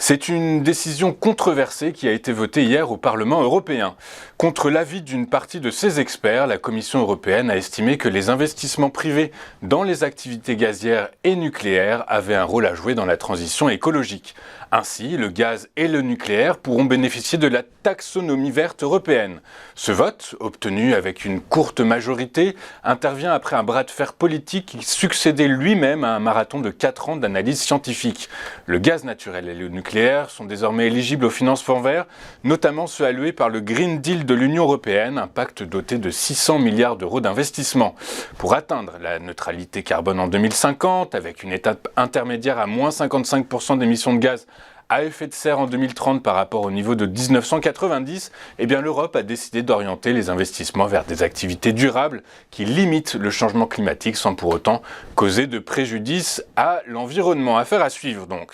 C'est une décision controversée qui a été votée hier au Parlement européen. Contre l'avis d'une partie de ses experts, la Commission européenne a estimé que les investissements privés dans les activités gazières et nucléaires avaient un rôle à jouer dans la transition écologique. Ainsi, le gaz et le nucléaire pourront bénéficier de la taxonomie verte européenne. Ce vote, obtenu avec une courte majorité, intervient après un bras de fer politique qui succédait lui-même à un marathon de 4 ans d'analyse scientifique. Le gaz naturel et le nucléaire sont désormais éligibles au financement vert, notamment ceux alloués par le Green Deal de l'Union européenne, un pacte doté de 600 milliards d'euros d'investissement. Pour atteindre la neutralité carbone en 2050, avec une étape intermédiaire à moins 55% d'émissions de gaz à effet de serre en 2030 par rapport au niveau de 1990, l'Europe a décidé d'orienter les investissements vers des activités durables qui limitent le changement climatique sans pour autant causer de préjudice à l'environnement. Affaire à suivre donc.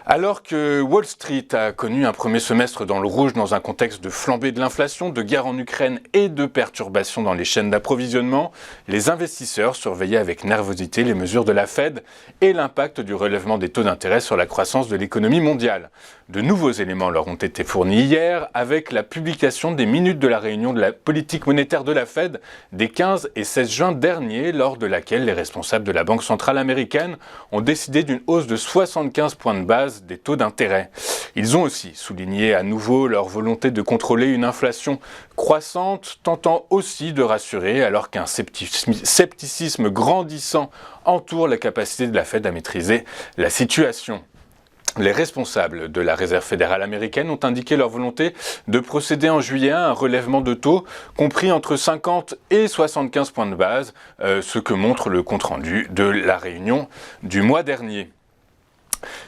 Alors que Wall Street a connu un premier semestre dans le rouge dans un contexte de flambée de l'inflation, de guerre en Ukraine et de perturbations dans les chaînes d'approvisionnement, les investisseurs surveillaient avec nervosité les mesures de la Fed et l'impact du relèvement des taux d'intérêt sur la croissance de l'économie mondiale. De nouveaux éléments leur ont été fournis hier avec la publication des minutes de la réunion de la politique monétaire de la Fed des 15 et 16 juin dernier, lors de laquelle les responsables de la Banque centrale américaine ont décidé d'une hausse de 75 points de base des taux d'intérêt. Ils ont aussi souligné à nouveau leur volonté de contrôler une inflation croissante, tentant aussi de rassurer alors qu'un scepticisme grandissant entoure la capacité de la Fed à maîtriser la situation. Les responsables de la Réserve fédérale américaine ont indiqué leur volonté de procéder en juillet à un relèvement de taux compris entre 50 et 75 points de base, ce que montre le compte-rendu de la réunion du mois dernier.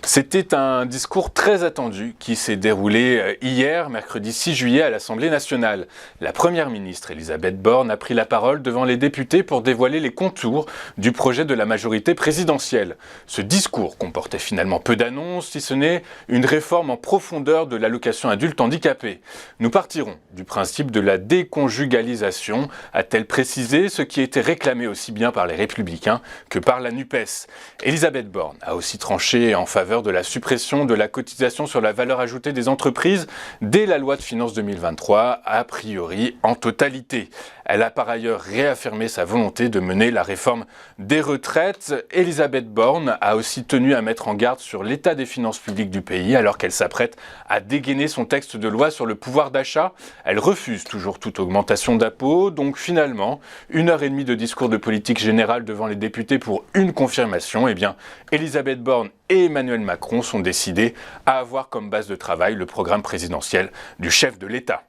C'était un discours très attendu qui s'est déroulé hier, mercredi 6 juillet, à l'Assemblée nationale. La première ministre Elisabeth Borne a pris la parole devant les députés pour dévoiler les contours du projet de la majorité présidentielle. Ce discours comportait finalement peu d'annonces, si ce n'est une réforme en profondeur de l'allocation adulte handicapé. Nous partirons du principe de la déconjugalisation, a-t-elle précisé, ce qui était réclamé aussi bien par les Républicains que par la NUPES. Elisabeth Borne a aussi tranché en faveur de la suppression de la cotisation sur la valeur ajoutée des entreprises dès la loi de finances 2023, a priori en totalité. Elle a par ailleurs réaffirmé sa volonté de mener la réforme des retraites. Elisabeth Borne a aussi tenu à mettre en garde sur l'état des finances publiques du pays alors qu'elle s'apprête à dégainer son texte de loi sur le pouvoir d'achat. Elle refuse toujours toute augmentation d'impôts, donc finalement, 1h30 de discours de politique générale devant les députés pour une confirmation. Elisabeth Borne et Emmanuel Macron sont décidés à avoir comme base de travail le programme présidentiel du chef de l'État.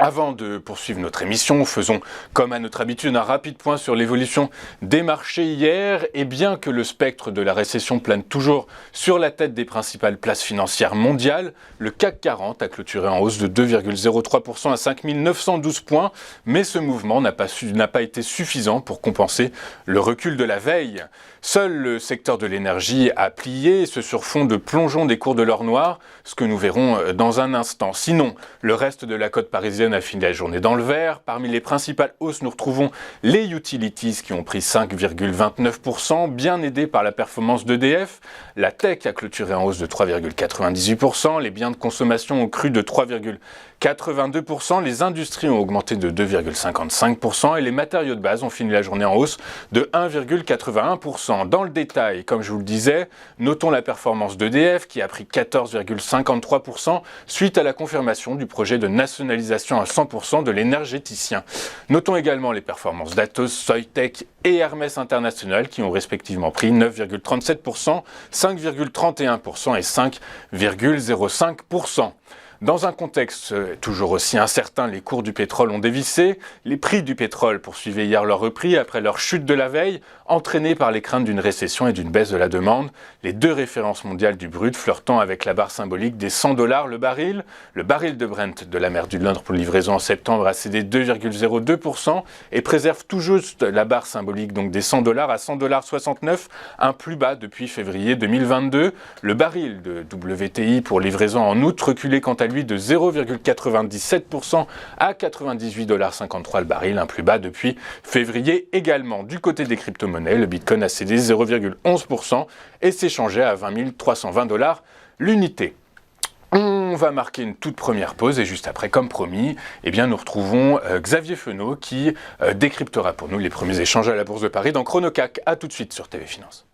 Avant de poursuivre notre émission, faisons comme à notre habitude un rapide point sur l'évolution des marchés hier. Et bien que le spectre de la récession plane toujours sur la tête des principales places financières mondiales, le CAC 40 a clôturé en hausse de 2,03% à 5 912 points, mais ce mouvement n'a pas été suffisant pour compenser le recul de la veille. Seul le secteur de l'énergie a plié, ce sur fond de plongeon des cours de l'or noir, ce que nous verrons dans un instant. Sinon, le reste de la côte parisienne a fini la journée dans le vert. Parmi les principales hausses, nous retrouvons les utilities qui ont pris 5,29%, bien aidés par la performance d'EDF. La tech a clôturé en hausse de 3,98%, les biens de consommation ont cru de 3,82%, les industries ont augmenté de 2,55% et les matériaux de base ont fini la journée en hausse de 1,81%. Dans le détail, comme je vous le disais, notons la performance d'EDF qui a pris 14,53% suite à la confirmation du projet de nationalisation à 100% de l'énergéticien. Notons également les performances d'Atos, Soitec et Hermès International qui ont respectivement pris 9,37%, 5,31% et 5,05%. Dans un contexte toujours aussi incertain, les cours du pétrole ont dévissé. Les prix du pétrole poursuivaient hier leur repli après leur chute de la veille, entraînée par les craintes d'une récession et d'une baisse de la demande. Les deux références mondiales du brut flirtant avec la barre symbolique des $100 le baril. Le baril de Brent de la mer du Nord pour livraison en septembre a cédé 2,02% et préserve tout juste la barre symbolique donc des $100 à $100,69, un plus bas depuis février 2022. Le baril de WTI pour livraison en août reculait quant à lui de 0,97% à $98,53 le baril, un plus bas depuis février également. Du côté des crypto-monnaies, le Bitcoin a cédé 0,11% et s'échangeait à $20 320 l'unité. On va marquer une toute première pause et juste après, comme promis, eh bien, nous retrouvons Xavier Fenot qui décryptera pour nous les premiers échanges à la Bourse de Paris dans Chronocac. A tout de suite sur TV Finance.